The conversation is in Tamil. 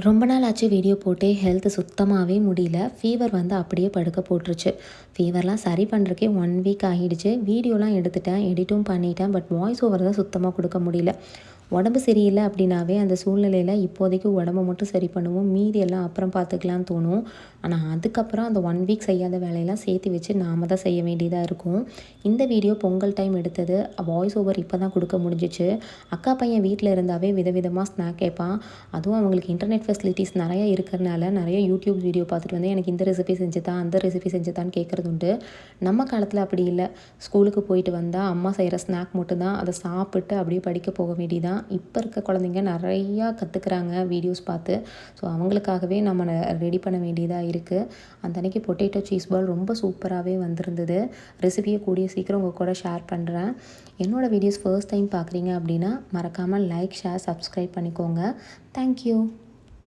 ரொம்ப நாள் ஆச்சு வீடியோ போட்டே ஹெல்த் சுத்தமாகவே முடியல. ஃபீவர் வந்து அப்படியே படுக்க போட்டுருச்சு. ஃபீவர்லாம் சரி பண்ணுறக்கே 1 வீக் ஆகிடுச்சு. வீடியோலாம் எடுத்துட்டேன், எடிட்டும் பண்ணிட்டேன். பட் வாய்ஸ் ஓவர் தான் சுத்தமாக கொடுக்க முடியல. உடம்பு சரியில்லை அப்படின்னாவே அந்த சூழ்நிலையில் இப்போதைக்கு உடம்ப மட்டும் சரி பண்ணுவோம், மீதி எல்லாம் அப்புறம் பார்த்துக்கலான்னு தோணும். ஆனால் அதுக்கப்புறம் அந்த 1 வீக் செய்யாத வேலையெல்லாம் சேர்த்து வச்சு நாம தான் செய்ய வேண்டியதாக இருக்கும். இந்த வீடியோ பொங்கல் டைம் எடுத்தது. வாய்ஸ் ஓவர் இப்போ தான் கொடுக்க முடிஞ்சிச்சு. அக்கா பையன் வீட்டில் இருந்தாவே விதவிதமாக ஸ்நாக் கேட்பான். அதுவும் அவங்களுக்கு இன்டர்நெட் ஃபெசிலிட்டிஸ் நிறைய இருக்கிறனால நிறைய யூடியூப் வீடியோ பார்த்துட்டு வந்து எனக்கு இந்த ரெசிபி செஞ்சுதா, அந்த ரெசிபி செஞ்சுதான்னு கேட்குறது உண்டு. நம்ம காலத்தில் அப்படி இல்லை. ஸ்கூலுக்கு போயிட்டு வந்தால் அம்மா செய்கிற ஸ்நாக் மட்டும்தான், அதை சாப்பிட்டு அப்படியே படிக்க போக வேண்டியதான். இப்போ இருக்க குழந்தைங்க நிறையா கற்றுக்குறாங்க வீடியோஸ் பார்த்து. ஸோ அவங்களுக்காகவே நம்ம ரெடி பண்ண வேண்டியதாக இருக்குது. அந்த அன்றைக்கி பொட்டேட்டோ சீஸ் பால் ரொம்ப சூப்பராகவே வந்திருந்தது. ரெசிபியை கூடிய சீக்கிரம் உங்கள் கூட ஷேர் பண்ணுறேன். என்னோடய வீடியோஸ் ஃபர்ஸ்ட் டைம் பார்க்குறீங்க அப்படின்னா மறக்காமல் லைக், ஷேர், சப்ஸ்கிரைப் பண்ணிக்கோங்க. தேங்க்யூ.